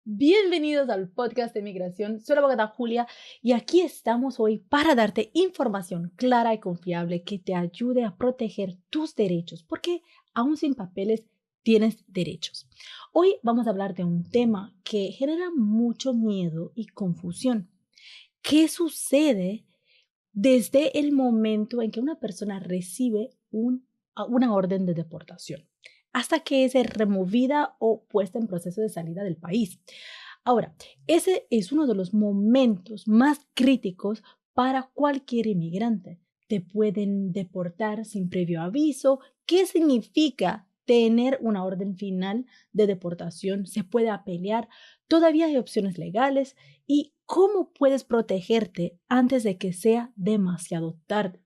Bienvenidos al podcast de migración. Soy la abogada Julia y aquí estamos hoy para darte información clara y confiable que te ayude a proteger tus derechos, porque aún sin papeles tienes derechos. Hoy vamos a hablar de un tema que genera mucho miedo y confusión. ¿Qué sucede desde el momento en que una persona recibe una orden de deportación hasta que es removida o puesta en proceso de salida del país? Ahora, ese es uno de los momentos más críticos para cualquier inmigrante. Te pueden deportar sin previo aviso. ¿Qué significa tener una orden final de deportación? ¿Se puede apelear? Todavía hay opciones legales. ¿Y cómo puedes protegerte antes de que sea demasiado tarde?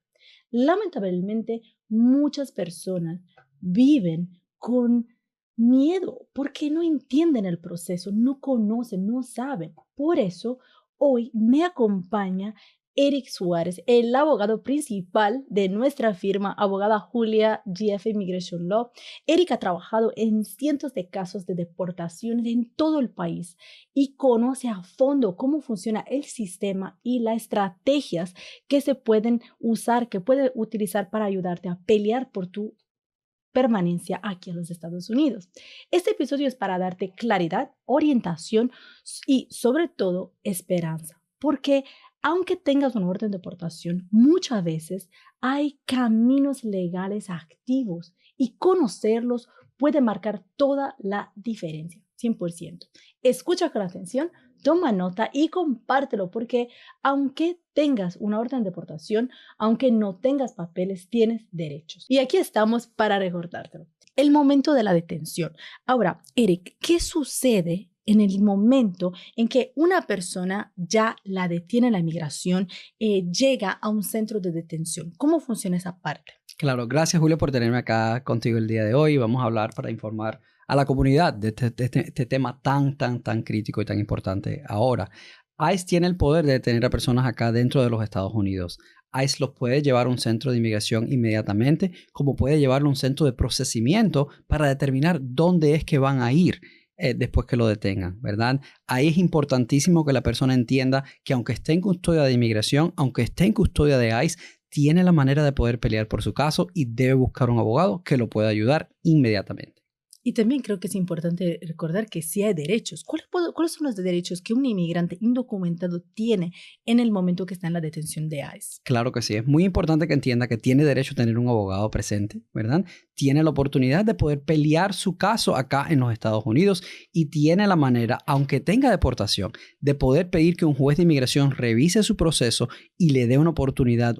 Lamentablemente, muchas personas viven con miedo porque no entienden el proceso, no conocen, no saben. Por eso, hoy me acompaña Eric Suárez, el abogado principal de nuestra firma, abogada Julia GF Immigration Law. Eric ha trabajado en cientos de casos de deportaciones en todo el país y conoce a fondo cómo funciona el sistema y las estrategias que se pueden usar, que puede utilizar para ayudarte a pelear por tu permanencia aquí en los Estados Unidos. Este episodio es para darte claridad, orientación y sobre todo esperanza, porque aunque tengas una orden de deportación, muchas veces hay caminos legales activos y conocerlos puede marcar toda la diferencia, 100%. Escucha con atención, toma nota y compártelo porque aunque tengas una orden de deportación, aunque no tengas papeles, tienes derechos. Y aquí estamos para recordártelo. El momento de la detención. Ahora, Eric, ¿qué sucede en el momento en que una persona ya la detiene la migración, llega a un centro de detención? ¿Cómo funciona esa parte? Claro, gracias Julio por tenerme acá contigo el día de hoy. Vamos a hablar para informar a la comunidad de este tema tan crítico y tan importante ahora. ICE tiene el poder de detener a personas acá dentro de los Estados Unidos. ICE los puede llevar a un centro de inmigración inmediatamente, como puede llevarlo a un centro de procesamiento para determinar dónde es que van a ir después que lo detengan, ¿verdad? Ahí es importantísimo que la persona entienda que aunque esté en custodia de inmigración, aunque esté en custodia de ICE, tiene la manera de poder pelear por su caso y debe buscar un abogado que lo pueda ayudar inmediatamente. Y también creo que es importante recordar que sí hay derechos. ¿Cuáles son los derechos que un inmigrante indocumentado tiene en el momento que está en la detención de ICE? Claro que sí. Es muy importante que entienda que tiene derecho a tener un abogado presente, ¿verdad? Tiene la oportunidad de poder pelear su caso acá en los Estados Unidos y tiene la manera, aunque tenga deportación, de poder pedir que un juez de inmigración revise su proceso y le dé una oportunidad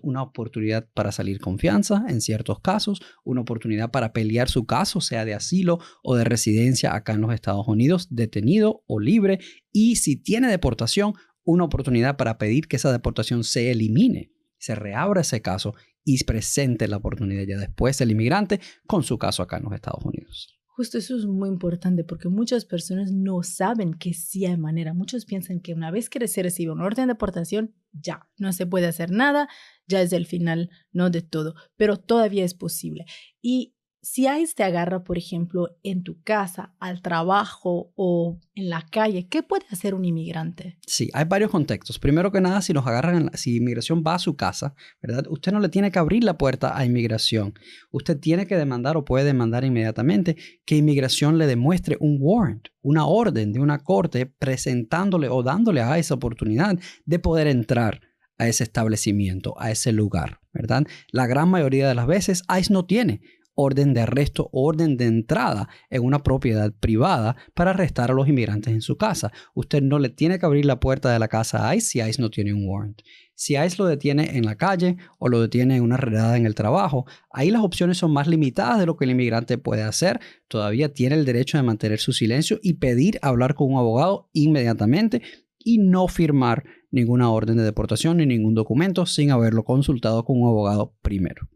para salir con fianza en ciertos casos, una oportunidad para pelear su caso, sea de asilo o de residencia acá en los Estados Unidos, detenido o libre, y si tiene deportación, una oportunidad para pedir que esa deportación se elimine, se reabra ese caso y presente la oportunidad ya después el inmigrante con su caso acá en los Estados Unidos. Justo eso es muy importante porque muchas personas no saben que sí hay manera. Muchos piensan que una vez que se recibe una orden de deportación, ya no se puede hacer nada, ya es el final, no de todo, pero todavía es posible. Y si ICE te agarra, por ejemplo, en tu casa, al trabajo o en la calle, ¿qué puede hacer un inmigrante? Sí, hay varios contextos. Primero que nada, si los agarran, si inmigración va a su casa, ¿verdad? Usted no le tiene que abrir la puerta a inmigración. Usted tiene que demandar o puede demandar inmediatamente que inmigración le demuestre un warrant, una orden de una corte presentándole o dándole a esa oportunidad de poder entrar a ese establecimiento, a ese lugar, ¿verdad? La gran mayoría de las veces ICE no tiene orden de arresto o orden de entrada en una propiedad privada para arrestar a los inmigrantes en su casa. Usted no le tiene que abrir la puerta de la casa a ICE si ICE no tiene un warrant. Si ICE lo detiene en la calle o lo detiene en una redada en el trabajo, ahí las opciones son más limitadas de lo que el inmigrante puede hacer. Todavía tiene el derecho de mantener su silencio y pedir hablar con un abogado inmediatamente y no firmar ninguna orden de deportación ni ningún documento sin haberlo consultado con un abogado primero.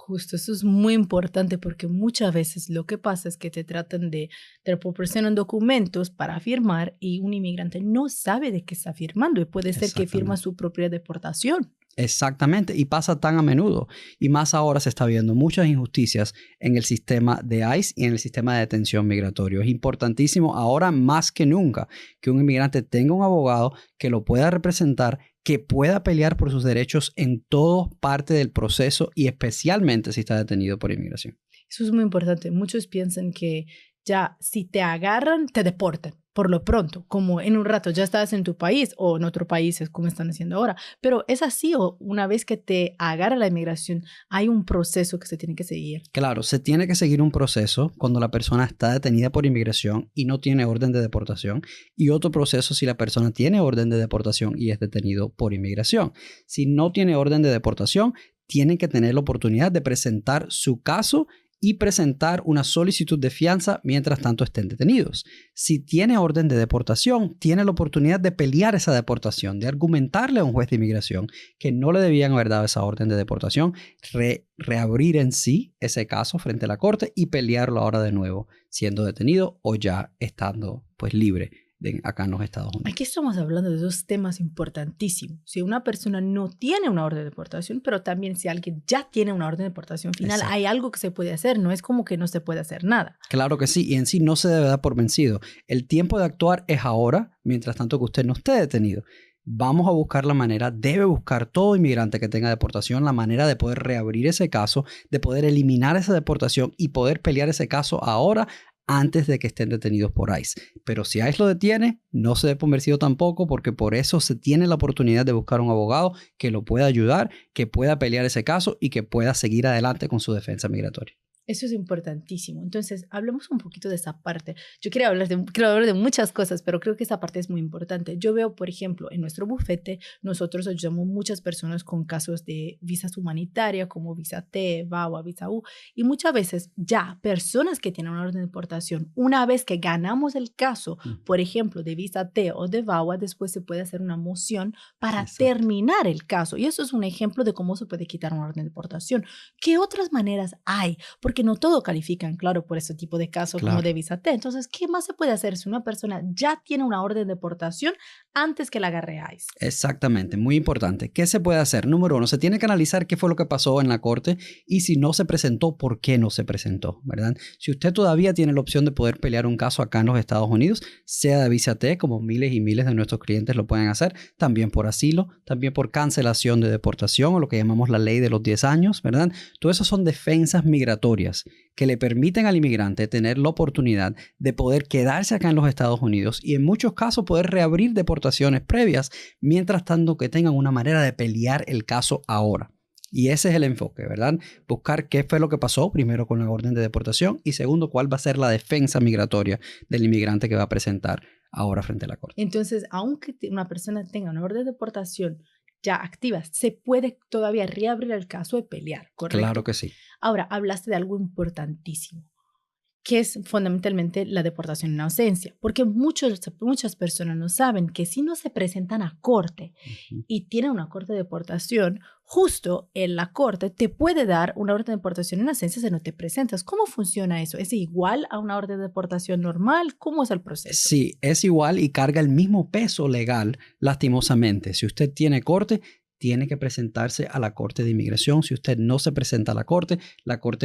Justo, eso es muy importante porque muchas veces lo que pasa es que te proporcionan documentos para firmar y un inmigrante no sabe de qué está firmando y puede ser que firma su propia deportación. Exactamente, y pasa tan a menudo. Y más ahora se está viendo muchas injusticias en el sistema de ICE y en el sistema de detención migratorio. Es importantísimo ahora más que nunca que un inmigrante tenga un abogado que lo pueda representar, que pueda pelear por sus derechos en toda parte del proceso y especialmente si está detenido por inmigración. Eso es muy importante. Muchos piensan que ya si te agarran, te deportan. Por lo pronto, como en un rato ya estás en tu país o en otro país, como están haciendo ahora. Pero es así, o una vez que te agarra la inmigración, hay un proceso que se tiene que seguir. Claro, se tiene que seguir un proceso cuando la persona está detenida por inmigración y no tiene orden de deportación, y otro proceso si la persona tiene orden de deportación y es detenido por inmigración. Si no tiene orden de deportación, tienen que tener la oportunidad de presentar su caso y presentar una solicitud de fianza mientras tanto estén detenidos. Si tiene orden de deportación, tiene la oportunidad de pelear esa deportación, de argumentarle a un juez de inmigración que no le debían haber dado esa orden de deportación, reabrir en sí ese caso frente a la corte y pelearlo ahora de nuevo, siendo detenido o ya estando pues libre acá en los Estados Unidos. Aquí estamos hablando de dos temas importantísimos. Si una persona no tiene una orden de deportación, pero también si alguien ya tiene una orden de deportación final, exacto, hay algo que se puede hacer. No es como que no se puede hacer nada. Claro que sí, y en sí no se debe dar por vencido. El tiempo de actuar es ahora, mientras tanto que usted no esté detenido. Vamos a buscar la manera, debe buscar todo inmigrante que tenga deportación, la manera de poder reabrir ese caso, de poder eliminar esa deportación y poder pelear ese caso ahora, antes de que estén detenidos por ICE. Pero si ICE lo detiene, no se dé por vencido tampoco, porque por eso se tiene la oportunidad de buscar un abogado que lo pueda ayudar, que pueda pelear ese caso y que pueda seguir adelante con su defensa migratoria. Eso es importantísimo. Entonces, hablemos un poquito de esa parte. Yo quiero hablar de muchas cosas, pero creo que esa parte es muy importante. Yo veo, por ejemplo, en nuestro bufete, nosotros ayudamos muchas personas con casos de visas humanitarias, como visa T, VAWA, visa U, y muchas veces ya personas que tienen una orden de deportación, una vez que ganamos el caso, por ejemplo, de visa T o de VAWA, después se puede hacer una moción para terminar el caso. Y eso es un ejemplo de cómo se puede quitar una orden de deportación. ¿Qué otras maneras hay? Porque no todo califican, claro, por ese tipo de casos como de visa T. Entonces, ¿qué más se puede hacer si una persona ya tiene una orden de deportación antes que la agarre ICE? Exactamente, muy importante. ¿Qué se puede hacer? Número uno, se tiene que analizar qué fue lo que pasó en la corte y si no se presentó, ¿por qué no se presentó? ¿Verdad? Si usted todavía tiene la opción de poder pelear un caso acá en los Estados Unidos, sea de visa T, como miles y miles de nuestros clientes lo pueden hacer, también por asilo, también por cancelación de deportación o lo que llamamos la ley de los 10 años, ¿verdad? Todo eso son defensas migratorias que le permiten al inmigrante tener la oportunidad de poder quedarse acá en los Estados Unidos y en muchos casos poder reabrir deportaciones previas, mientras tanto que tengan una manera de pelear el caso ahora. Y ese es el enfoque, ¿verdad? Buscar qué fue lo que pasó, primero con la orden de deportación y segundo, cuál va a ser la defensa migratoria del inmigrante que va a presentar ahora frente a la corte. Entonces, aunque una persona tenga una orden de deportación ya activas, se puede todavía reabrir el caso de pelear, ¿correcto? Claro que sí. Ahora, hablaste de algo importantísimo, que es fundamentalmente la deportación en ausencia, porque muchas personas no saben que si no se presentan a corte y tienen una corte de deportación, justo en la corte te puede dar una orden de deportación en ausencia si no te presentas. ¿Cómo funciona eso? ¿Es igual a una orden de deportación normal? ¿Cómo es el proceso? Sí, es igual y carga el mismo peso legal, lastimosamente. Si usted tiene corte, tiene que presentarse a la Corte de Inmigración. Si usted no se presenta a la corte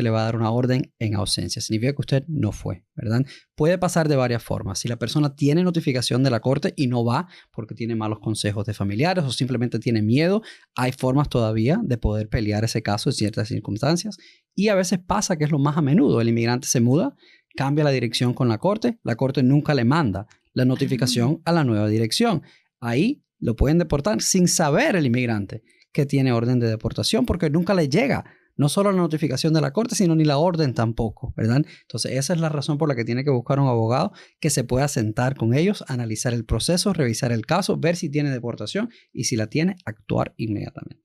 le va a dar una orden en ausencia. Significa que usted no fue, ¿verdad? Puede pasar de varias formas. Si la persona tiene notificación de la corte y no va porque tiene malos consejos de familiares o simplemente tiene miedo, hay formas todavía de poder pelear ese caso en ciertas circunstancias. Y a veces pasa que es lo más a menudo. El inmigrante se muda, cambia la dirección con la corte nunca le manda la notificación a la nueva dirección. Ahí lo pueden deportar sin saber el inmigrante que tiene orden de deportación porque nunca le llega no solo la notificación de la corte, sino ni la orden tampoco, ¿verdad? Entonces esa es la razón por la que tiene que buscar un abogado que se pueda sentar con ellos, analizar el proceso, revisar el caso, ver si tiene deportación y si la tiene, actuar inmediatamente.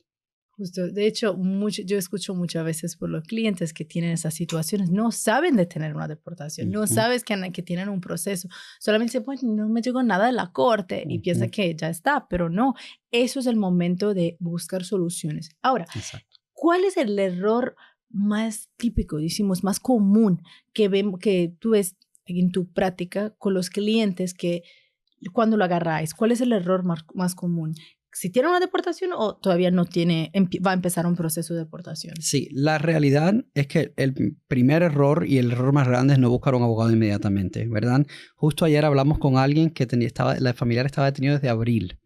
Justo, de hecho, yo escucho muchas veces por los clientes que tienen esas situaciones, no saben de tener una deportación, no sabes que tienen un proceso, solamente dicen, pues no me llegó nada de la corte y piensa que ya está, pero no, eso es el momento de buscar soluciones. Ahora, exacto, ¿cuál es el error más típico, decimos, más común que tú ves en tu práctica con los clientes que cuando lo agarráis? ¿Cuál es el error más común? si tiene una deportación o todavía no tiene, va a empezar un proceso de deportación. Sí, la realidad es que el primer error y el error más grande es no buscar un abogado inmediatamente, ¿verdad? Justo ayer hablamos con alguien que la familiar estaba detenido desde abril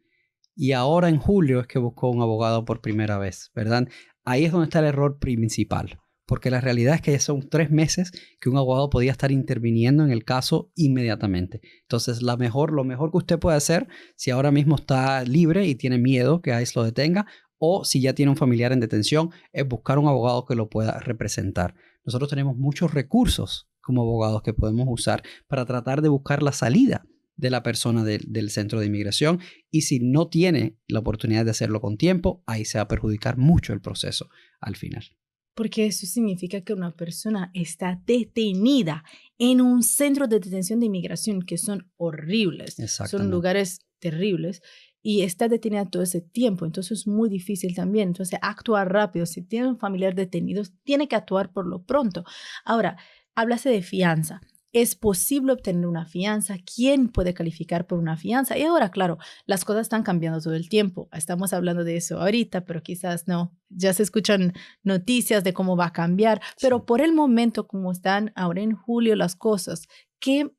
y ahora en julio es que buscó un abogado por primera vez, ¿verdad? Ahí es donde está el error principal. Porque la realidad es que ya son 3 meses que un abogado podía estar interviniendo en el caso inmediatamente. Entonces, lo mejor que usted puede hacer, si ahora mismo está libre y tiene miedo que ICE lo detenga, o si ya tiene un familiar en detención, es buscar un abogado que lo pueda representar. Nosotros tenemos muchos recursos como abogados que podemos usar para tratar de buscar la salida de la persona del centro de inmigración, y si no tiene la oportunidad de hacerlo con tiempo, ahí se va a perjudicar mucho el proceso al final. Porque eso significa que una persona está detenida en un centro de detención de inmigración que son horribles, son lugares terribles y está detenida todo ese tiempo. Entonces es muy difícil también. Entonces actuar rápido. Si tiene un familiar detenido, tiene que actuar por lo pronto. Ahora, háblase de fianza. ¿Es posible obtener una fianza? ¿Quién puede calificar por una fianza? Y ahora, claro, las cosas están cambiando todo el tiempo. Estamos hablando de eso ahorita, pero quizás no. Ya se escuchan noticias de cómo va a cambiar, pero por el momento, como están ahora en julio las cosas, ¿quién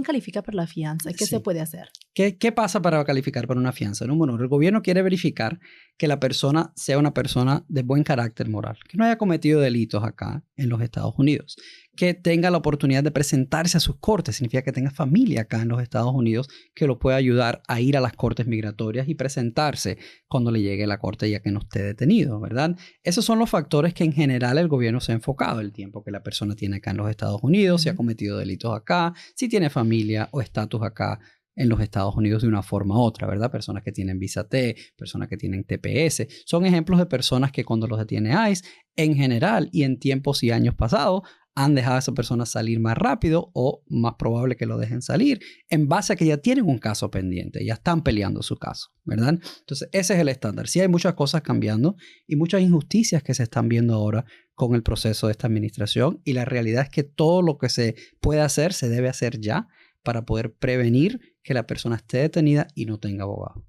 califica por la fianza? ¿Qué se puede hacer? ¿Qué pasa para calificar por una fianza? Número uno, el gobierno quiere verificar que la persona sea una persona de buen carácter moral, que no haya cometido delitos acá en los Estados Unidos, que tenga la oportunidad de presentarse a sus cortes, significa que tenga familia acá en los Estados Unidos que lo pueda ayudar a ir a las cortes migratorias y presentarse cuando le llegue a la corte ya que no esté detenido, ¿verdad? Esos son los factores que en general el gobierno se ha enfocado: el tiempo que la persona tiene acá en los Estados Unidos, si ha cometido delitos acá, si tiene familia o estatus acá en los Estados Unidos de una forma u otra, ¿verdad? Personas que tienen visa T, personas que tienen TPS, son ejemplos de personas que cuando los detiene ICE, en general y en tiempos y años pasados, han dejado a esa persona salir más rápido o más probable que lo dejen salir en base a que ya tienen un caso pendiente, ya están peleando su caso, ¿verdad? Entonces, ese es el estándar. Sí hay muchas cosas cambiando y muchas injusticias que se están viendo ahora con el proceso de esta administración, y la realidad es que todo lo que se puede hacer se debe hacer ya para poder prevenir que la persona esté detenida y no tenga abogado.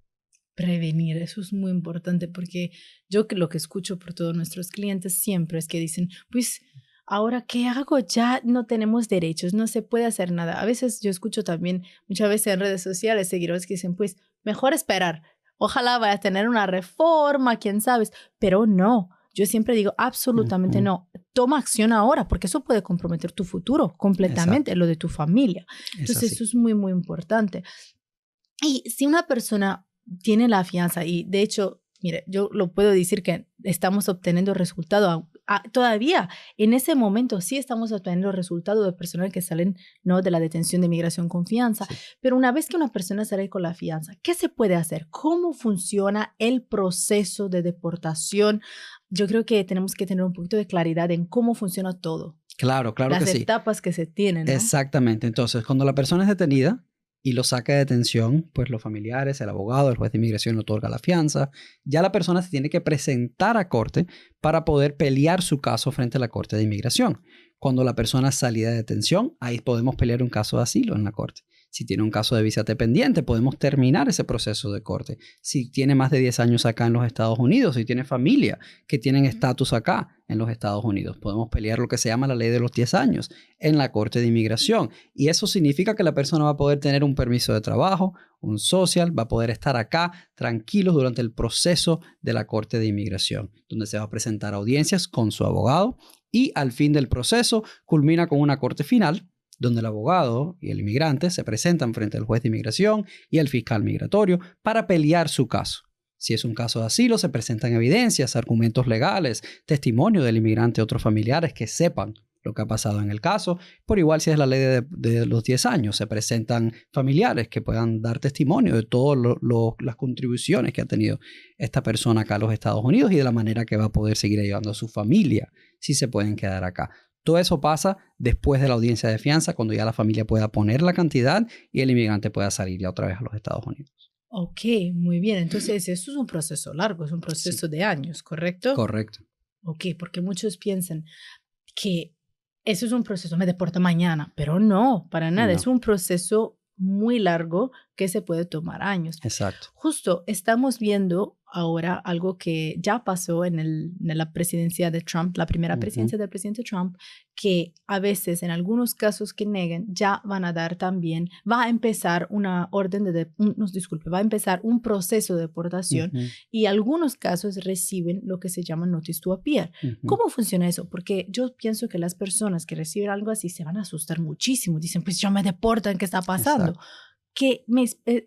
Prevenir, eso es muy importante, porque yo lo que escucho por todos nuestros clientes siempre es que dicen, pues, ¿ahora qué hago? Ya no tenemos derechos, no se puede hacer nada. A veces yo escucho también, muchas veces en redes sociales, seguidores que dicen, pues, mejor esperar. Ojalá vaya a tener una reforma, quién sabe. Pero no, yo siempre digo, absolutamente no. Toma acción ahora, porque eso puede comprometer tu futuro completamente, lo de tu familia. Entonces, eso es muy, muy importante. Y si una persona tiene la fianza, y de hecho, mire, yo lo puedo decir que estamos obteniendo resultados. Todavía en ese momento sí estamos obteniendo resultados de personas que salen, ¿no?, de la detención de migración con fianza. Sí. Pero una vez que una persona sale con la fianza, ¿qué se puede hacer? ¿Cómo funciona el proceso de deportación? Yo creo que tenemos que tener un poquito de claridad en cómo funciona todo. Claro que sí. Las etapas que se tienen, ¿no? Exactamente. Entonces, cuando la persona es detenida y lo saca de detención, pues los familiares, el abogado, el juez de inmigración otorga la fianza. Ya la persona se tiene que presentar a corte para poder pelear su caso frente a la corte de inmigración. Cuando la persona salía de detención, ahí podemos pelear un caso de asilo en la corte. Si tiene un caso de visa T pendiente, podemos terminar ese proceso de corte. Si tiene más de 10 años acá en los Estados Unidos, si tiene familia que tienen estatus acá en los Estados Unidos, podemos pelear lo que se llama la ley de los 10 años en la corte de inmigración. Y eso significa que la persona va a poder tener un permiso de trabajo, un social, va a poder estar acá tranquilos durante el proceso de la corte de inmigración, donde se va a presentar audiencias con su abogado y al fin del proceso culmina con una corte final, donde el abogado y el inmigrante se presentan frente al juez de inmigración y al fiscal migratorio para pelear su caso. Si es un caso de asilo, se presentan evidencias, argumentos legales, testimonio del inmigrante y otros familiares que sepan lo que ha pasado en el caso. Por igual, si es la ley de los 10 años, se presentan familiares que puedan dar testimonio de todas las contribuciones que ha tenido esta persona acá a los Estados Unidos y de la manera que va a poder seguir ayudando a su familia si se pueden quedar acá. Todo eso pasa después de la audiencia de fianza, cuando ya la familia pueda poner la cantidad y el inmigrante pueda salir ya otra vez a los Estados Unidos. Ok, muy bien. Entonces, eso es un proceso largo, es un proceso de años, ¿correcto? Correcto. Ok, porque muchos piensan que eso es un proceso, me deporta mañana, pero no, para nada. No. Es un proceso muy largo que se puede tomar años. Exacto. Justo estamos viendo ahora algo que ya pasó en la presidencia de Trump, la primera presidencia del presidente Trump, que a veces en algunos casos que neguen ya van a dar también, va a empezar una orden va a empezar un proceso de deportación y algunos casos reciben lo que se llama notice to appear. ¿Cómo funciona eso? Porque yo pienso que las personas que reciben algo así se van a asustar muchísimo. Dicen, pues ya me deportan, ¿qué está pasando? Exacto. Que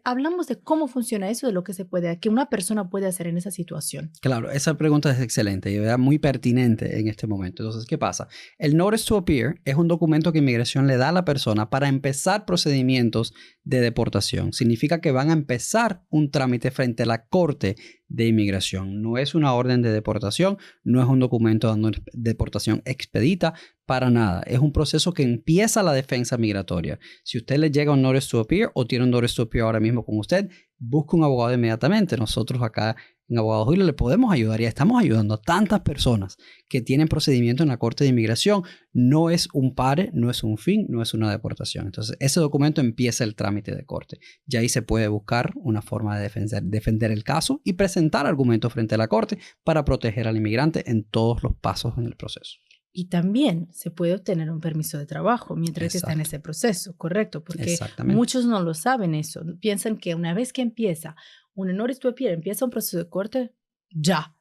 hablamos de cómo funciona eso, de lo que que una persona puede hacer en esa situación. Claro, esa pregunta es excelente y muy pertinente en este momento. Entonces, ¿qué pasa? El Notice to Appear es un documento que inmigración le da a la persona para empezar procedimientos de deportación. Significa que van a empezar un trámite frente a la Corte de Inmigración. No es una orden de deportación, no es un documento de deportación expedita, para nada. Es un proceso que empieza la defensa migratoria. Si usted le llega un Notice to Appear o tiene un Notice to Appear ahora mismo con usted, busque un abogado inmediatamente. Nosotros acá en Abogados Julio le podemos ayudar y estamos ayudando a tantas personas que tienen procedimiento en la Corte de Inmigración. No es un pare, no es un fin, no es una deportación. Entonces, ese documento empieza el trámite de corte. Ya ahí se puede buscar una forma de defender el caso y presentar argumentos frente a la Corte para proteger al inmigrante en todos los pasos en el proceso. Y también se puede obtener un permiso de trabajo mientras que está en ese proceso, ¿correcto? Porque muchos no lo saben eso. Piensan que una vez que empieza un Notice to Appear, empieza un proceso de corte, ya,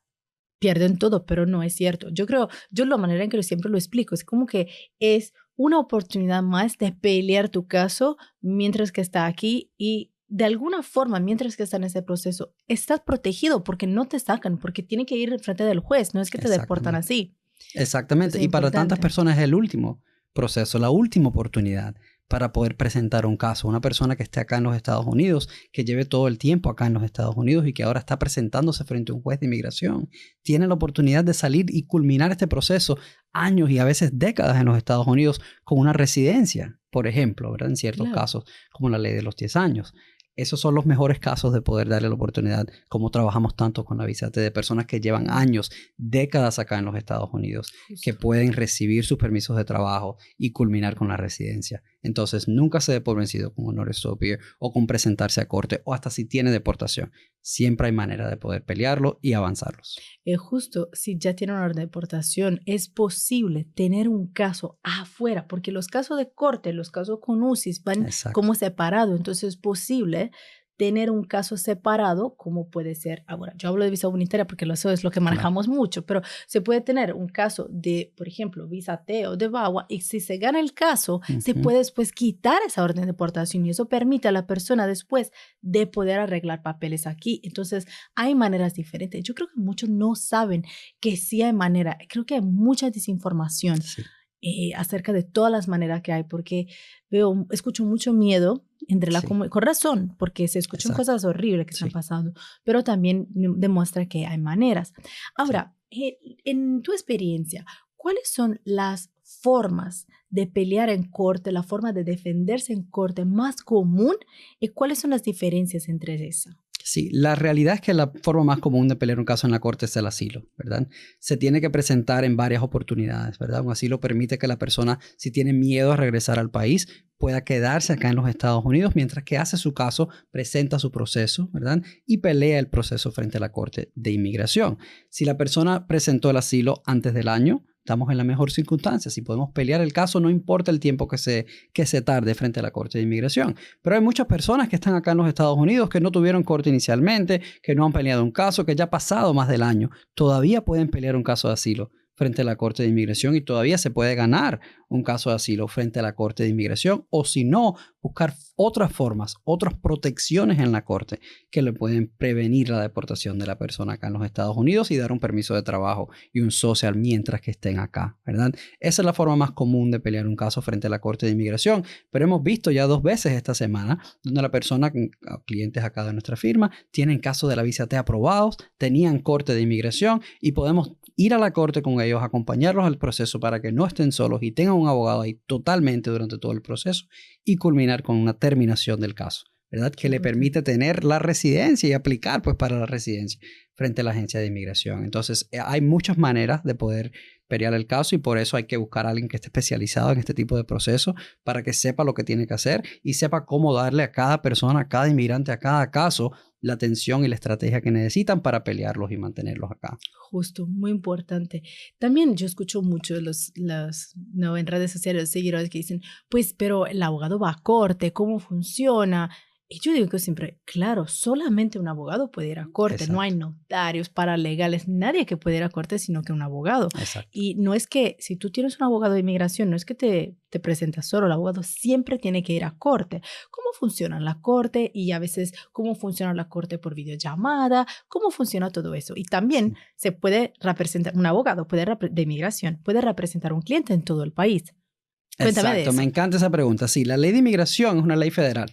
pierden todo, pero no es cierto. Yo la manera en que siempre lo explico, es como que es una oportunidad más de pelear tu caso mientras que está aquí y de alguna forma, mientras que está en ese proceso, estás protegido porque no te sacan, porque tiene que ir frente del juez, no es que te deportan así. Exactamente, y para tantas personas es el último proceso, la última oportunidad para poder presentar un caso. Una persona que esté acá en los Estados Unidos, que lleve todo el tiempo acá en los Estados Unidos y que ahora está presentándose frente a un juez de inmigración, tiene la oportunidad de salir y culminar este proceso años y a veces décadas en los Estados Unidos con una residencia, por ejemplo, ¿verdad? En ciertos casos, como la ley de los 10 años. Esos son los mejores casos de poder darle la oportunidad, como trabajamos tanto con la visa T, de personas que llevan años, décadas acá en los Estados Unidos, que pueden recibir sus permisos de trabajo y culminar con la residencia. Entonces, nunca se dé por vencido con un Notice to Appear o con presentarse a corte o hasta si tiene deportación. Siempre hay manera de poder pelearlo y avanzarlos. Justo, si ya tiene una orden de deportación, es posible tener un caso afuera, porque los casos de corte, los casos con UCIs van como separados, entonces es posible tener un caso separado, como puede ser, ahora yo hablo de visa humanitaria porque eso es lo que manejamos mucho, pero se puede tener un caso de, por ejemplo, visa T o de VAWA, y si se gana el caso, se puede después quitar esa orden de deportación y eso permite a la persona después de poder arreglar papeles aquí. Entonces, hay maneras diferentes. Yo creo que muchos no saben que sí hay manera. Creo que hay mucha desinformación acerca de todas las maneras que hay, porque escucho mucho miedo entre con razón, porque se escuchan cosas horribles que están pasando, pero también demuestra que hay maneras. Ahora, en tu experiencia, ¿cuáles son las formas de pelear en corte, la forma de defenderse en corte más común y cuáles son las diferencias entre esas? Sí, la realidad es que la forma más común de pelear un caso en la corte es el asilo, ¿verdad? Se tiene que presentar en varias oportunidades, ¿verdad? Un asilo permite que la persona, si tiene miedo a regresar al país, pueda quedarse acá en los Estados Unidos mientras que hace su caso, presenta su proceso, ¿verdad? Y pelea el proceso frente a la Corte de Inmigración. Si la persona presentó el asilo antes del año, estamos en la mejor circunstancia. Si podemos pelear el caso, no importa el tiempo que se tarde frente a la Corte de Inmigración. Pero hay muchas personas que están acá en los Estados Unidos que no tuvieron corte inicialmente, que no han peleado un caso, que ya ha pasado más del año. Todavía pueden pelear un caso de asilo frente a la Corte de Inmigración y todavía se puede ganar un caso de asilo frente a la Corte de Inmigración o si no, buscar otras formas, otras protecciones en la Corte que le pueden prevenir la deportación de la persona acá en los Estados Unidos y dar un permiso de trabajo y un social mientras que estén acá, ¿verdad? Esa es la forma más común de pelear un caso frente a la Corte de Inmigración, pero hemos visto ya 2 veces esta semana donde la persona, clientes acá de nuestra firma, tienen casos de la visa T aprobados, tenían Corte de Inmigración y podemos ir a la Corte con ellos, acompañarlos al proceso para que no estén solos y tengan un abogado ahí totalmente durante todo el proceso y culminar con una terminación del caso, ¿verdad? Que le permite tener la residencia y aplicar pues para la residencia frente a la agencia de inmigración. Entonces, hay muchas maneras de poder pelear el caso y por eso hay que buscar a alguien que esté especializado en este tipo de procesos para que sepa lo que tiene que hacer y sepa cómo darle a cada persona, a cada inmigrante, a cada caso la atención y la estrategia que necesitan para pelearlos y mantenerlos acá. Justo, muy importante. También yo escucho mucho no, en redes sociales, los seguidores que dicen, pues, pero el abogado va a corte, ¿cómo funciona? Y yo digo que siempre, claro, solamente un abogado puede ir a corte, Exacto. no hay notarios, paralegales, nadie que pueda ir a corte sino que un abogado. Exacto. Y no es que si tú tienes un abogado de inmigración, no es que te presentas solo, el abogado siempre tiene que ir a corte. ¿Cómo funciona la corte? Y a veces, ¿cómo funciona la corte por videollamada? ¿Cómo funciona todo eso? Y también se puede representar, un abogado de inmigración puede representar a un cliente en todo el país. Cuéntame de Exacto, eso. me encanta esa pregunta. Sí, la ley de inmigración es una ley federal.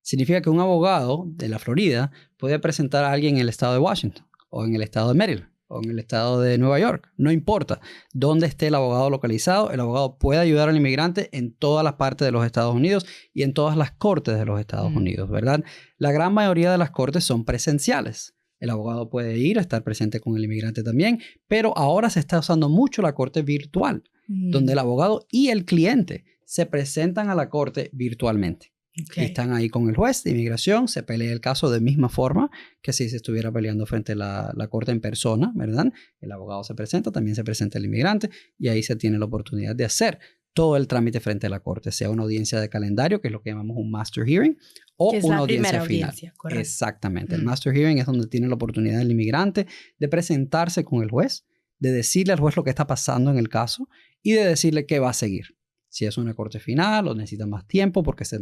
Significa que un abogado de la Florida puede presentar a alguien en el estado de Washington o en el estado de Maryland o en el estado de Nueva York. No importa dónde esté el abogado localizado, el abogado puede ayudar al inmigrante en todas las partes de los Estados Unidos y en todas las cortes de los Estados Unidos, ¿verdad? La gran mayoría de las cortes son presenciales. El abogado puede ir a estar presente con el inmigrante también, pero ahora se está usando mucho la corte virtual, donde el abogado y el cliente se presentan a la corte virtualmente. Okay. Y están ahí con el juez de inmigración, se pelea el caso de misma forma que si se estuviera peleando frente a la corte en persona, ¿verdad? El abogado se presenta, también se presenta el inmigrante y ahí se tiene la oportunidad de hacer todo el trámite frente a la corte, sea una audiencia de calendario, que es lo que llamamos un master hearing, o una audiencia final. Exactamente. El master hearing es donde tiene la oportunidad el inmigrante de presentarse con el juez, de decirle al juez lo que está pasando en el caso y de decirle qué va a seguir. Si es una corte final o necesita más tiempo porque se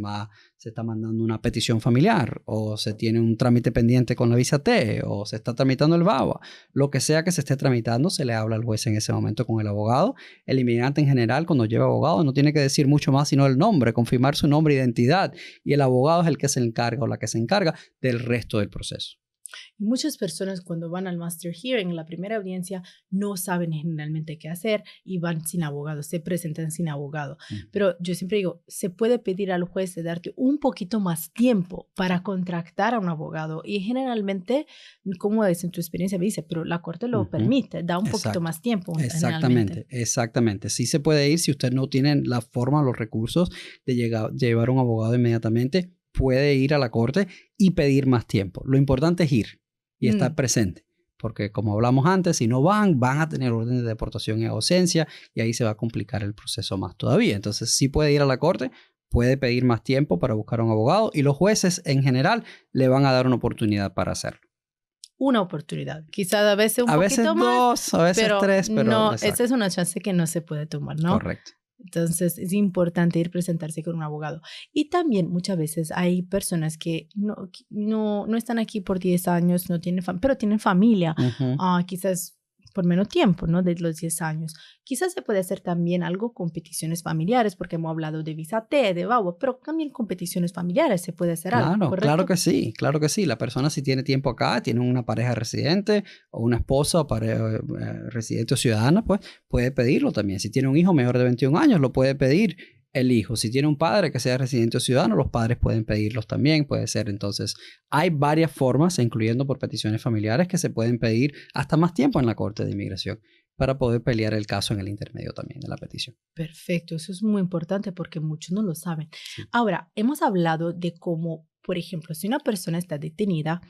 está mandando una petición familiar o se tiene un trámite pendiente con la visa T o se está tramitando el VAWA. Lo que sea que se esté tramitando, se le habla al juez en ese momento con el abogado. El inmigrante en general, cuando lleva abogado, no tiene que decir mucho más sino el nombre, confirmar su nombre e identidad. Y el abogado es el que se encarga o la que se encarga del resto del proceso. Y muchas personas cuando van al master hearing, en la primera audiencia, no saben generalmente qué hacer y van sin abogado, se presentan sin abogado. Pero yo siempre digo, se puede pedir al juez de darte un poquito más tiempo para contratar a un abogado y generalmente, como es en tu experiencia, me dice, pero la corte lo permite, da un poquito más tiempo. Exactamente. Sí se puede ir si usted no tiene la forma o los recursos de llevar a un abogado inmediatamente. Puede ir a la corte y pedir más tiempo. Lo importante es ir y estar presente. Porque como hablamos antes, si no van a tener orden de deportación y ausencia y ahí se va a complicar el proceso más todavía. Entonces sí puede ir a la corte, puede pedir más tiempo para buscar a un abogado y los jueces en general le van a dar una oportunidad para hacerlo. Una oportunidad. Quizás a veces un poquito más. A veces tres, pero no, esa es una chance que no se puede tomar, ¿no? Correcto. Entonces es importante presentarse con un abogado. Y también muchas veces hay personas que no están aquí por 10 años, no tienen pero tienen familia, quizás por menos tiempo, ¿no? De los 10 años. Quizás se puede hacer también algo con peticiones familiares, porque hemos hablado de visa T, de VAWA, pero también con peticiones familiares se puede hacer algo, ¿correcto? Claro que sí. La persona si tiene tiempo acá, tiene una pareja residente o una esposa o pareja residente o ciudadana, pues puede pedirlo también. Si tiene un hijo menor de 21 años, lo puede pedir el hijo. Si tiene un padre que sea residente o ciudadano, los padres pueden pedirlos también, puede ser. Entonces, hay varias formas, incluyendo por peticiones familiares, que se pueden pedir hasta más tiempo en la Corte de Inmigración para poder pelear el caso en el intermedio también de la petición. Perfecto, eso es muy importante porque muchos no lo saben. Sí. Ahora, hemos hablado de cómo, por ejemplo, si una persona está detenida,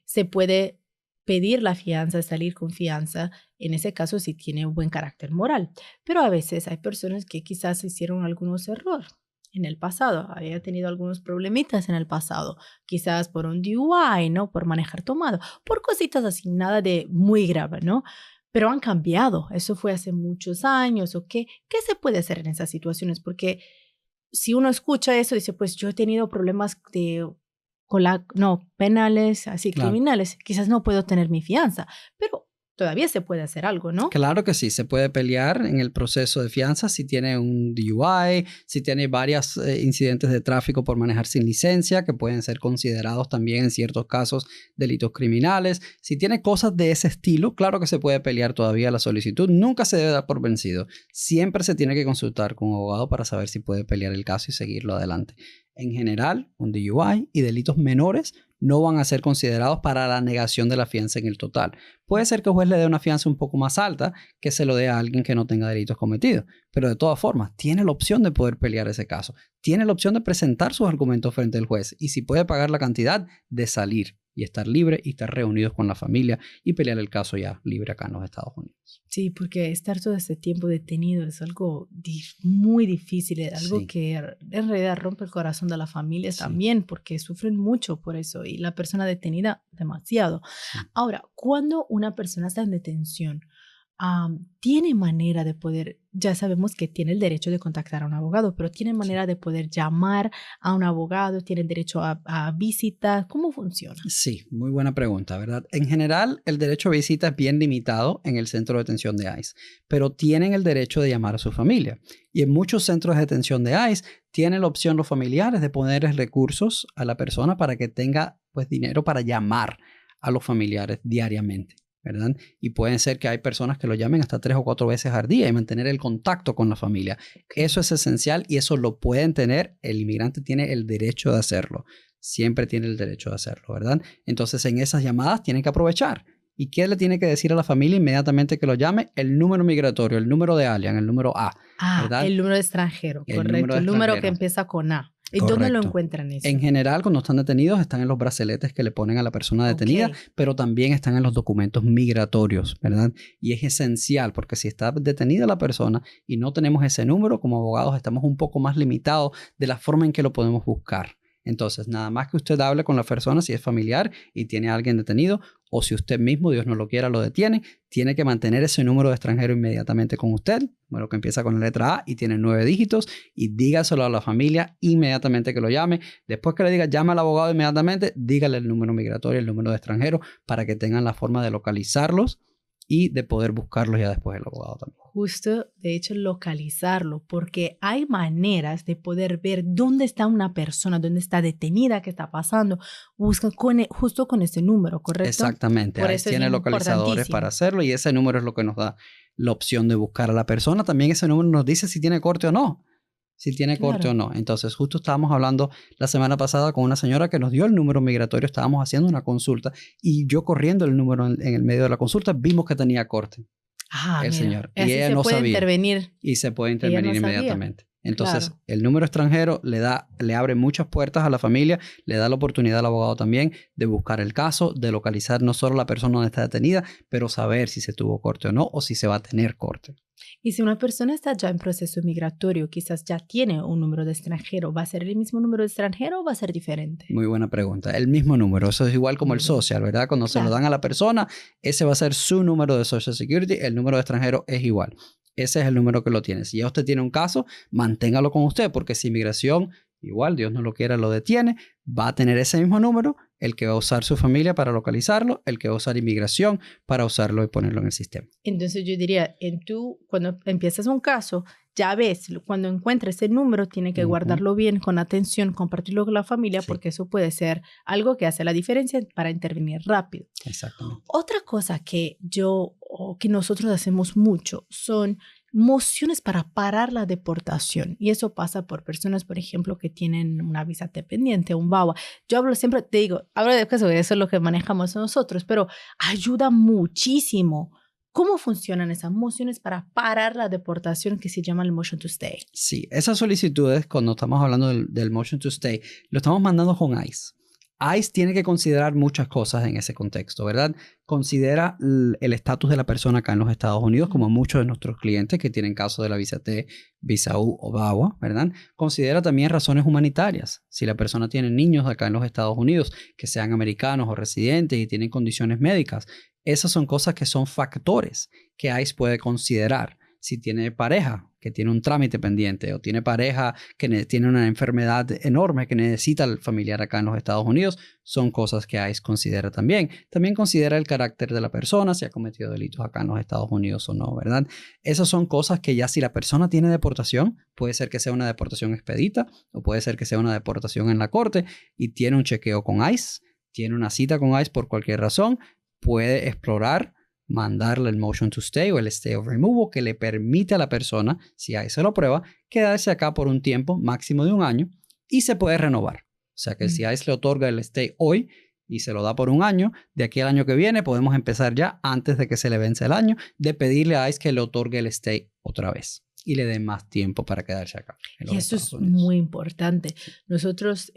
se puede pedir la fianza, salir con fianza, en ese caso si tiene un buen carácter moral. Pero a veces hay personas que quizás hicieron algunos errores en el pasado, había tenido algunos problemitas en el pasado, quizás por un DUI, ¿no? Por manejar tomado, por cositas así, nada de muy grave, ¿no? Pero han cambiado, eso fue hace muchos años, ¿o qué? ¿Qué se puede hacer en esas situaciones? Porque si uno escucha eso, dice, pues yo he tenido problemas penales, así, claro, criminales, quizás no puedo tener mi fianza, pero todavía se puede hacer algo, ¿no? Claro que sí, se puede pelear en el proceso de fianza si tiene un DUI, si tiene varios incidentes de tráfico por manejar sin licencia, que pueden ser considerados también en ciertos casos delitos criminales. Si tiene cosas de ese estilo, claro que se puede pelear todavía la solicitud. Nunca se debe dar por vencido. Siempre se tiene que consultar con un abogado para saber si puede pelear el caso y seguirlo adelante. En general, un DUI y delitos menores no van a ser considerados para la negación de la fianza en el total. Puede ser que el juez le dé una fianza un poco más alta que se lo dé a alguien que no tenga delitos cometidos, pero de todas formas tiene la opción de poder pelear ese caso, tiene la opción de presentar sus argumentos frente al juez y si puede pagar la cantidad, de salir y estar libre y estar reunidos con la familia y pelear el caso ya libre acá en los Estados Unidos. Sí, porque estar todo ese tiempo detenido es algo muy difícil, es algo que en realidad rompe el corazón de las familias también, porque sufren mucho por eso y la persona detenida demasiado. Ahora, cuando una persona está en detención, tiene manera de poder, ya sabemos que tiene el derecho de contactar a un abogado, pero tiene manera de poder llamar a un abogado, tiene el derecho a visitas. ¿Cómo funciona? Sí, muy buena pregunta, ¿verdad? En general, el derecho a visita es bien limitado en el centro de detención de ICE, pero tienen el derecho de llamar a su familia. Y en muchos centros de detención de ICE tienen la opción los familiares de poner recursos a la persona para que tenga pues dinero para llamar a los familiares diariamente, ¿verdad? Y pueden ser que hay personas que lo llamen hasta 3 o 4 veces al día y mantener el contacto con la familia. Eso es esencial y eso lo pueden tener. El inmigrante tiene el derecho de hacerlo. Siempre tiene el derecho de hacerlo, ¿verdad? Entonces, en esas llamadas tienen que aprovechar. ¿Y qué le tiene que decir a la familia inmediatamente que lo llame? El número migratorio, el número de alien, el número A, ¿verdad? El número de extranjero, correcto. El número que empieza con A. ¿Y dónde lo encuentran eso? En general, cuando están detenidos, están en los brazaletes que le ponen a la persona detenida, pero también están en los documentos migratorios, ¿verdad? Y es esencial porque si está detenida la persona y no tenemos ese número, como abogados estamos un poco más limitados de la forma en que lo podemos buscar. Entonces, nada más que usted hable con la persona si es familiar y tiene a alguien detenido, o si usted mismo, Dios no lo quiera, lo detiene, tiene que mantener ese número de extranjero inmediatamente con usted, número que empieza con la letra A y tiene 9 dígitos, y dígaselo a la familia inmediatamente que lo llame. Después que le diga, llama al abogado inmediatamente, dígale el número migratorio, el número de extranjero, para que tengan la forma de localizarlos y de poder buscarlos ya después el abogado también. Justo, de hecho, localizarlo, porque hay maneras de poder ver dónde está una persona, dónde está detenida, qué está pasando. Buscan justo con ese número, ¿correcto? Exactamente. Ahí tiene localizadores para hacerlo y ese número es lo que nos da la opción de buscar a la persona. También ese número nos dice si tiene corte o no. Si tiene corte o no. Entonces, justo estábamos hablando la semana pasada con una señora que nos dio el número migratorio. Estábamos haciendo una consulta y yo corriendo el número en el medio de la consulta vimos que tenía corte. El señor. Y ella no sabía. Intervenir. Y se puede intervenir inmediatamente. Entonces, el número extranjero le abre muchas puertas a la familia, le da la oportunidad al abogado también de buscar el caso, de localizar no solo la persona donde está detenida, pero saber si se tuvo corte o no, o si se va a tener corte. Y si una persona está ya en proceso migratorio, quizás ya tiene un número de extranjero, ¿va a ser el mismo número de extranjero o va a ser diferente? Muy buena pregunta. El mismo número. Eso es igual como el social, ¿verdad? Cuando se lo dan a la persona, ese va a ser su número de Social Security. El número de extranjero es igual. Ese es el número que lo tiene. Si ya usted tiene un caso, manténgalo con usted, porque si inmigración, igual, Dios no lo quiera, lo detiene, va a tener ese mismo número, el que va a usar su familia para localizarlo, el que va a usar inmigración para usarlo y ponerlo en el sistema. Entonces yo diría, cuando empiezas un caso, ya ves, cuando encuentres ese número, tiene que guardarlo bien, con atención, compartirlo con la familia, porque eso puede ser algo que hace la diferencia para intervenir rápido. Exactamente. Otra cosa que nosotros hacemos mucho son mociones para parar la deportación. Y eso pasa por personas, por ejemplo, que tienen una visa pendiente, un VAWA. Yo hablo de eso es lo que manejamos nosotros, pero ayuda muchísimo. ¿Cómo funcionan esas mociones para parar la deportación que se llama el Motion to Stay? Sí, esas solicitudes, cuando estamos hablando del Motion to Stay, lo estamos mandando con ICE. ICE tiene que considerar muchas cosas en ese contexto, ¿verdad? Considera el estatus de la persona acá en los Estados Unidos, como muchos de nuestros clientes que tienen caso de la visa T, visa U o VAWA, ¿verdad? Considera también razones humanitarias. Si la persona tiene niños acá en los Estados Unidos, que sean americanos o residentes y tienen condiciones médicas, esas son cosas que son factores que ICE puede considerar. Si tiene pareja que tiene un trámite pendiente o tiene pareja que tiene una enfermedad enorme que necesita el familiar acá en los Estados Unidos, son cosas que ICE considera también. También considera el carácter de la persona, si ha cometido delitos acá en los Estados Unidos o no, ¿verdad? Esas son cosas que ya si la persona tiene deportación, puede ser que sea una deportación expedita o puede ser que sea una deportación en la corte y tiene un chequeo con ICE, tiene una cita con ICE por cualquier razón, puede explorar mandarle el Motion to Stay o el Stay of Removal que le permite a la persona, si ahí se lo aprueba, quedarse acá por un tiempo máximo de 1 año y se puede renovar. O sea que si ICE le otorga el Stay hoy, y se lo da por un año, de aquí al año que viene podemos empezar ya, antes de que se le vence el año, de pedirle a ICE que le otorgue el stay otra vez y le dé más tiempo para quedarse acá. Y eso es muy importante. Nosotros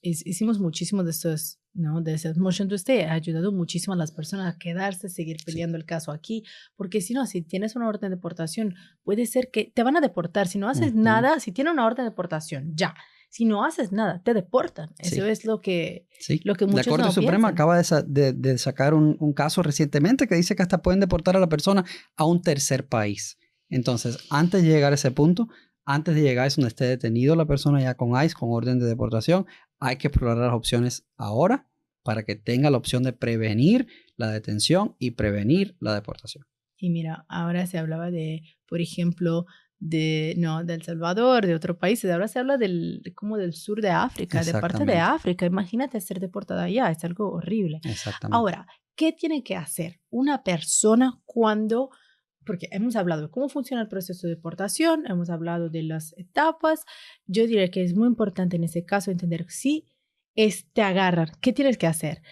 hicimos muchísimo de estos, ¿no? De esas motion to stay. Ha ayudado muchísimo a las personas a quedarse, seguir peleando el caso aquí, porque si no, si tienes una orden de deportación, puede ser que te van a deportar. Si no haces nada, si tienes una orden de deportación, ya. Si no haces nada, te deportan. Eso es lo que muchos La Corte Suprema acaba de sacar un caso recientemente que dice que hasta pueden deportar a la persona a un tercer país. Entonces, antes de llegar a ese punto, antes de llegar a donde esté detenido la persona ya con ICE, con orden de deportación, hay que explorar las opciones ahora para que tenga la opción de prevenir la detención y prevenir la deportación. Y mira, ahora se hablaba de, por ejemplo, de El Salvador, de otros países. Ahora se habla como del sur de África, de parte de África. Imagínate ser deportada allá, es algo horrible. Exactamente. Ahora, ¿qué tiene que hacer una persona cuando... Porque hemos hablado de cómo funciona el proceso de deportación, hemos hablado de las etapas. Yo diría que es muy importante en ese caso entender si te agarran, ¿qué tienes que hacer?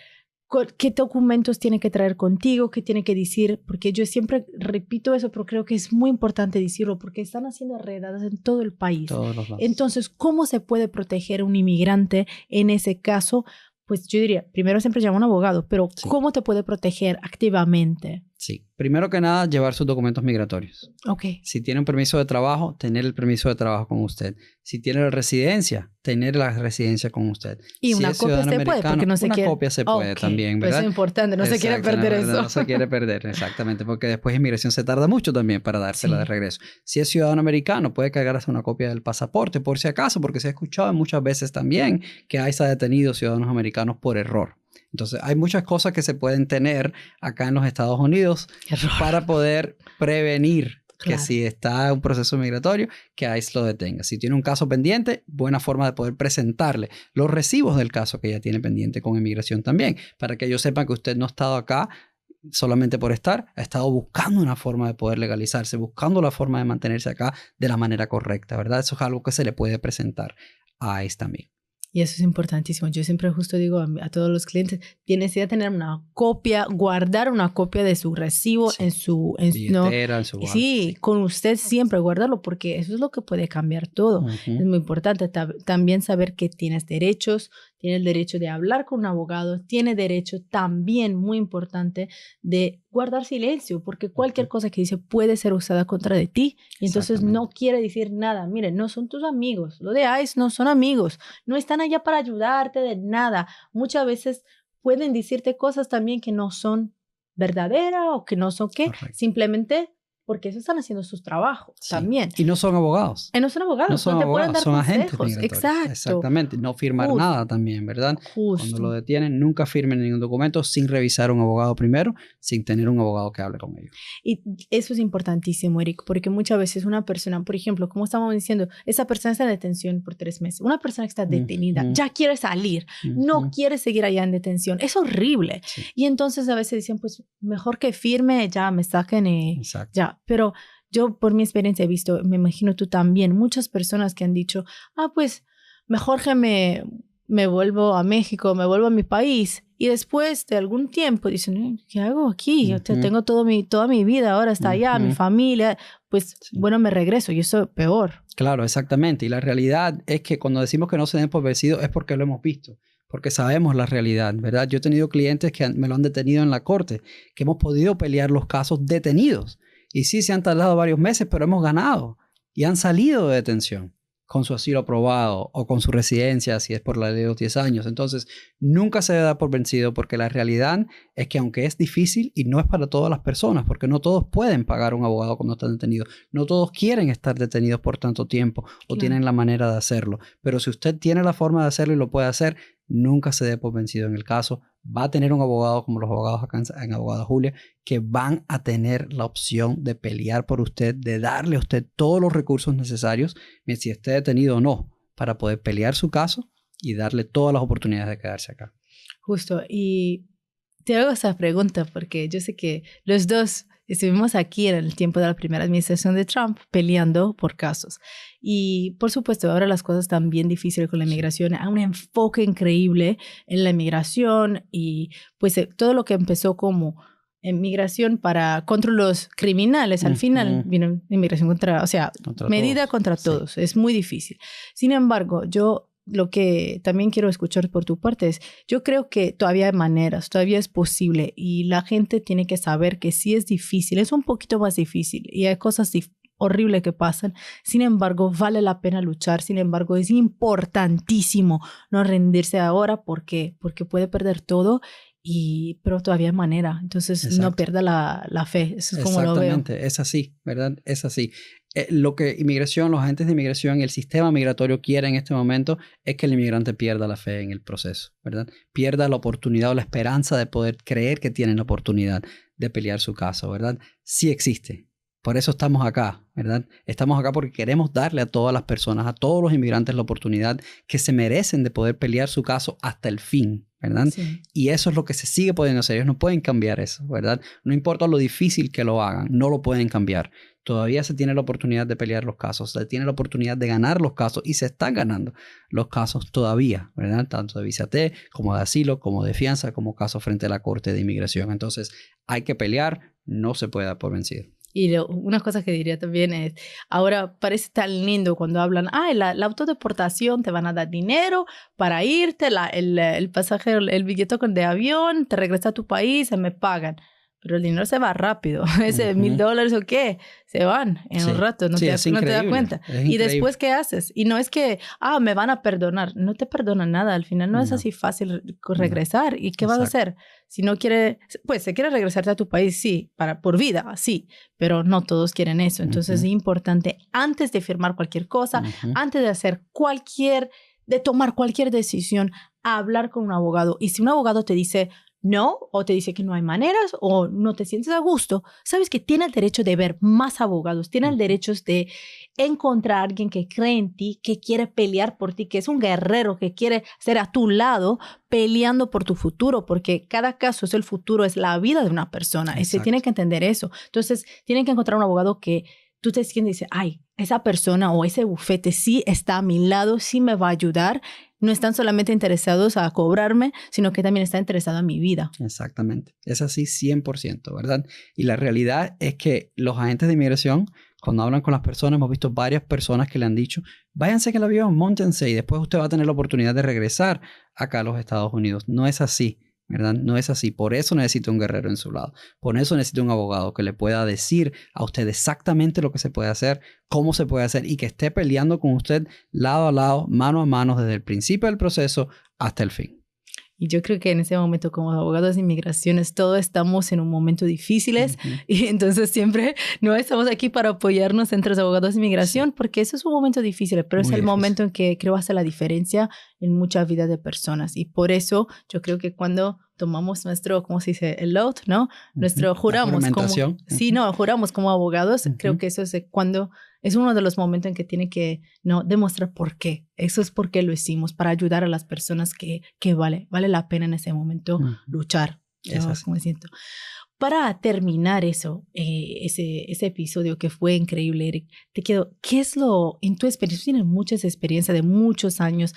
¿Qué documentos tiene que traer contigo? ¿Qué tiene que decir? Porque yo siempre repito eso, pero creo que es muy importante decirlo porque están haciendo redadas en todo el país. Todos los lados. Entonces, ¿cómo se puede proteger a un inmigrante en ese caso? Pues yo diría, primero siempre llama a un abogado, pero ¿cómo te puede proteger activamente? Sí, primero que nada, llevar sus documentos migratorios. Ok. Si tiene un permiso de trabajo, tener el permiso de trabajo con usted. Si tiene la residencia, tener la residencia con usted. Y si una copia se puede, porque no se quiere. Una copia se puede también, ¿verdad? Pues es importante, no se quiere perder eso. No se quiere perder, exactamente, porque después inmigración se tarda mucho también para dársela de regreso. Si es ciudadano americano, puede cargarse una copia del pasaporte, por si acaso, porque se ha escuchado muchas veces también que ICE ha detenido ciudadanos americanos por error. Entonces, hay muchas cosas que se pueden tener acá en los Estados Unidos para poder prevenir que si está un proceso migratorio, que ICE lo detenga. Si tiene un caso pendiente, buena forma de poder presentarle los recibos del caso que ya tiene pendiente con inmigración también, para que ellos sepan que usted no ha estado acá solamente por estar, ha estado buscando una forma de poder legalizarse, buscando la forma de mantenerse acá de la manera correcta, ¿verdad? Eso es algo que se le puede presentar a ICE también. Y eso es importantísimo. Yo siempre justo digo a todos los clientes, tienes que tener una copia, guardar una copia de su recibo en su billetera, en su wallet. Sí, con usted siempre guardarlo porque eso es lo que puede cambiar todo. Es muy importante también saber que tienes derechos, tienes el derecho de hablar con un abogado, tienes derecho también, muy importante, de guardar silencio, porque cualquier cosa que dice puede ser usada contra de ti y entonces no quiere decir nada. Miren, no son tus amigos, lo de ICE no son amigos, no están allá para ayudarte de nada. Muchas veces pueden decirte cosas también que no son verdaderas o que no son simplemente porque eso están haciendo sus trabajos también. Y no son abogados. No son abogados, no son te abogados, pueden dar son consejos. agentes migratorios. Exacto. Exactamente, no firmar nada también, ¿verdad? Cuando lo detienen, nunca firmen ningún documento sin revisar a un abogado primero, sin tener un abogado que hable con ellos. Y eso es importantísimo, Eric, porque muchas veces una persona, por ejemplo, como estábamos diciendo, esa persona está en detención por 3 meses. Una persona que está detenida ya quiere salir, no quiere seguir allá en detención. Es horrible. Sí. Y entonces a veces dicen, pues mejor que firme, ya me saquen y ya. Pero yo por mi experiencia he visto, me imagino tú también, muchas personas que han dicho, pues mejor que me vuelvo a México, me vuelvo a mi país. Y después de algún tiempo dicen, ¿qué hago aquí? Yo tengo toda mi vida, ahora está allá, mi familia. Pues bueno, me regreso y eso es peor. Claro, exactamente. Y la realidad es que cuando decimos que no se den por vencidos es porque lo hemos visto. Porque sabemos la realidad, ¿verdad? Yo he tenido clientes que me lo han detenido en la corte, que hemos podido pelear los casos detenidos. Y sí, se han tardado varios meses, pero hemos ganado. Y han salido de detención con su asilo aprobado o con su residencia, si es por la ley de los 10 años. Entonces, nunca se debe dar por vencido porque la realidad es que aunque es difícil y no es para todas las personas, porque no todos pueden pagar un abogado cuando están detenidos, no todos quieren estar detenidos por tanto tiempo o tienen la manera de hacerlo. Pero si usted tiene la forma de hacerlo y lo puede hacer, nunca se dé por vencido en el caso. Va a tener un abogado como los abogados acá en Abogada Julia que van a tener la opción de pelear por usted, de darle a usted todos los recursos necesarios, si esté detenido o no, para poder pelear su caso y darle todas las oportunidades de quedarse acá. Justo. Y te hago esa pregunta porque yo sé que los dos estuvimos aquí en el tiempo de la primera administración de Trump peleando por casos. Y por supuesto, ahora las cosas están bien difíciles con la inmigración. Hay un enfoque increíble en la inmigración y pues todo lo que empezó como inmigración contra los criminales, al final vino inmigración contra medida todos. Contra todos. Sí. Es muy difícil. Sin embargo, lo que también quiero escuchar por tu parte es, yo creo que todavía hay maneras, todavía es posible y la gente tiene que saber que sí es difícil, es un poquito más difícil y hay cosas horribles que pasan. Sin embargo, vale la pena luchar. Sin embargo, es importantísimo no rendirse ahora porque puede perder todo. Pero todavía hay manera. Entonces, exacto, no pierda la fe. Eso es como lo veo. Exactamente. Es así, ¿verdad? Es así. Lo que inmigración, los agentes de inmigración y el sistema migratorio quieren en este momento es que el inmigrante pierda la fe en el proceso, ¿verdad? Pierda la oportunidad o la esperanza de poder creer que tienen la oportunidad de pelear su caso, ¿verdad? Sí existe. Por eso estamos acá, ¿verdad? Estamos acá porque queremos darle a todas las personas, a todos los inmigrantes la oportunidad que se merecen de poder pelear su caso hasta el fin, ¿verdad? Sí. Y eso es lo que se sigue pudiendo hacer. Ellos no pueden cambiar eso, ¿verdad? No importa lo difícil que lo hagan, no lo pueden cambiar. Todavía se tiene la oportunidad de pelear los casos, se tiene la oportunidad de ganar los casos y se están ganando los casos todavía, ¿verdad? Tanto de visa T, como de asilo, como de fianza, como casos frente a la Corte de Inmigración. Entonces, hay que pelear, no se puede dar por vencido. Y una cosa que diría también es, ahora parece tan lindo cuando hablan, la autodeportación, te van a dar dinero para irte, el pasaje, el billete de avión, te regresa a tu país, se me pagan. Pero el dinero se va rápido. Ese $1,000 o qué, se van en un rato, no te das cuenta. Y después, ¿qué haces? Y no es que, me van a perdonar. No te perdonan nada. Al final no es así fácil regresar. ¿Y qué vas a hacer? Si no quiere, pues se quiere regresarte a tu país, sí, por vida, sí. Pero no todos quieren eso. Entonces es importante, antes de firmar cualquier cosa, antes de hacer de tomar cualquier decisión, hablar con un abogado. Y si un abogado te dice no, o te dice que no hay maneras, o no te sientes a gusto, sabes que tiene el derecho de ver más abogados, tiene el derecho de encontrar a alguien que cree en ti, que quiere pelear por ti, que es un guerrero, que quiere ser a tu lado, peleando por tu futuro, porque cada caso es el futuro, es la vida de una persona. Y se tiene que entender eso. Entonces, tienen que encontrar un abogado que tú te sientes y dices, esa persona o ese bufete sí está a mi lado, sí me va a ayudar. No están solamente interesados a cobrarme, sino que también está interesado en mi vida. Exactamente. Es así 100%, ¿verdad? Y la realidad es que los agentes de inmigración, cuando hablan con las personas, hemos visto varias personas que le han dicho, váyanse en el avión, móntense y después usted va a tener la oportunidad de regresar acá a los Estados Unidos. No es así, ¿verdad? No es así. Por eso necesita un guerrero en su lado. Por eso necesita un abogado que le pueda decir a usted exactamente lo que se puede hacer, cómo se puede hacer y que esté peleando con usted lado a lado, mano a mano, desde el principio del proceso hasta el fin. Y yo creo que en ese momento, como abogados de inmigraciones, todos estamos en un momento difíciles y entonces siempre no estamos aquí para apoyarnos entre los abogados de inmigración porque eso es un momento difícil, pero es el momento en que creo hace la diferencia en muchas vidas de personas. Y por eso yo creo que cuando tomamos nuestro, ¿cómo se dice? El oath, ¿no? Nuestro juramos juramos como abogados. Creo que eso es cuando es uno de los momentos en que tiene que demostrar por qué. Eso es por qué lo hicimos, para ayudar a las personas que vale la pena en ese momento luchar. Eso es como siento. Para terminar ese episodio que fue increíble, Eric, ¿qué es en tu experiencia? Tienes muchas experiencias de muchos años,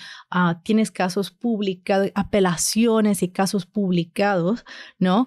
tienes casos publicados, apelaciones y casos publicados, ¿no?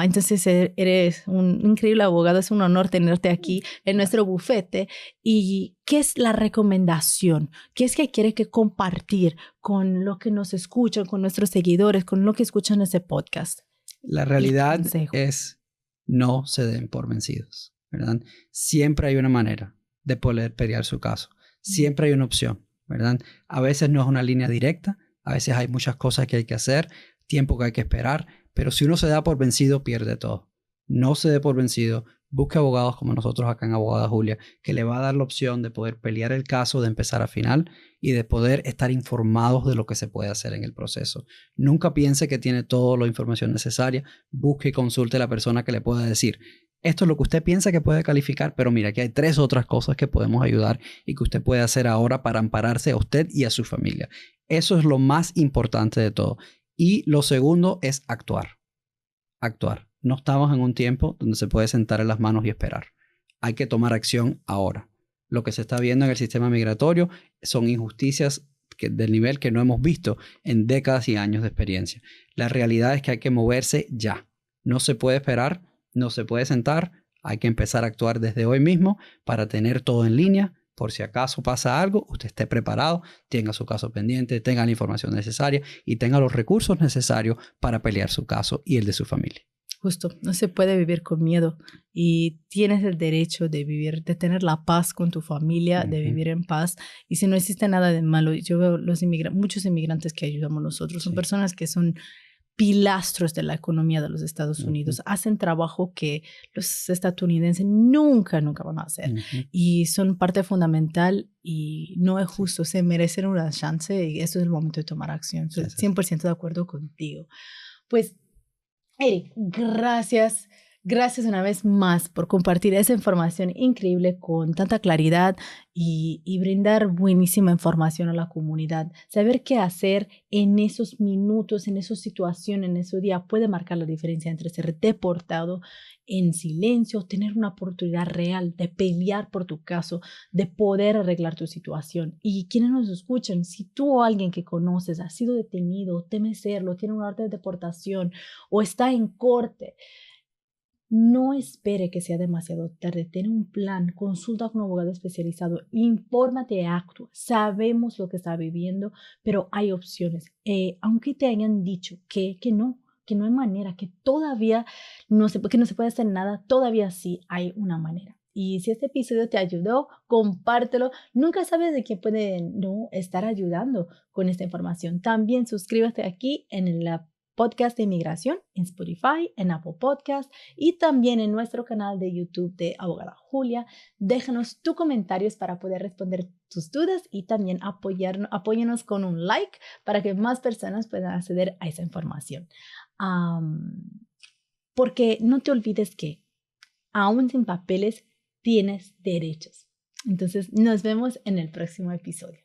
Entonces eres un increíble abogado, es un honor tenerte aquí en nuestro bufete. ¿Y qué es la recomendación? ¿Qué es que quieres que compartir con lo que nos escuchan, con nuestros seguidores, con lo que escuchan ese podcast? La realidad es no se den por vencidos, ¿verdad? Siempre hay una manera de poder pelear su caso. Siempre hay una opción, ¿verdad? A veces no es una línea directa, a veces hay muchas cosas que hay que hacer, tiempo que hay que esperar, pero si uno se da por vencido, pierde todo. No se dé por vencido. Busque abogados como nosotros acá en Abogada Julia, que le va a dar la opción de poder pelear el caso de empezar a final y de poder estar informados de lo que se puede hacer en el proceso. Nunca piense que tiene toda la información necesaria. Busque y consulte a la persona que le pueda decir, esto es lo que usted piensa que puede calificar, pero mira, aquí hay 3 otras cosas que podemos ayudar y que usted puede hacer ahora para ampararse a usted y a su familia. Eso es lo más importante de todo. Y lo segundo es actuar. actuar. No estamos en un tiempo donde se puede sentar en las manos y esperar. Hay que tomar acción ahora. Lo que se está viendo en el sistema migratorio son injusticias del nivel que no hemos visto en décadas y años de experiencia. La realidad es que hay que moverse ya. No se puede esperar, no se puede sentar. Hay que empezar a actuar desde hoy mismo para tener todo en línea. Por si acaso pasa algo, usted esté preparado, tenga su caso pendiente, tenga la información necesaria y tenga los recursos necesarios para pelear su caso y el de su familia. Justo, no se puede vivir con miedo y tienes el derecho de vivir, de tener la paz con tu familia, de vivir en paz. Y si no existe nada de malo, yo veo muchos inmigrantes que ayudamos nosotros, son personas que son pilastros de la economía de los Estados Unidos, hacen trabajo que los estadounidenses nunca van a hacer y son parte fundamental y no es justo, se merecen una chance y eso es el momento de tomar acción. Estoy 100% de acuerdo contigo. Pues, Eric, gracias. Gracias una vez más por compartir esa información increíble con tanta claridad y brindar buenísima información a la comunidad. Saber qué hacer en esos minutos, en esas situaciones, en ese día puede marcar la diferencia entre ser deportado en silencio, tener una oportunidad real de pelear por tu caso, de poder arreglar tu situación. Y quienes nos escuchan, si tú o alguien que conoces ha sido detenido, teme serlo, tiene una orden de deportación o está en corte, no espere que sea demasiado tarde. Ten un plan, consulta con un abogado especializado, infórmate, actúa. Sabemos lo que está viviendo, pero hay opciones. Aunque te hayan dicho que no hay manera, que todavía que no se puede hacer nada, todavía sí hay una manera. Y si este episodio te ayudó, compártelo. Nunca sabes de quién puede no estar ayudando con esta información. También suscríbete aquí en la podcast de inmigración en Spotify, en Apple Podcast y también en nuestro canal de YouTube de Abogada Julia. Déjanos tus comentarios para poder responder tus dudas y también apóyanos con un like para que más personas puedan acceder a esa información. Porque no te olvides que aún sin papeles tienes derechos. Entonces nos vemos en el próximo episodio.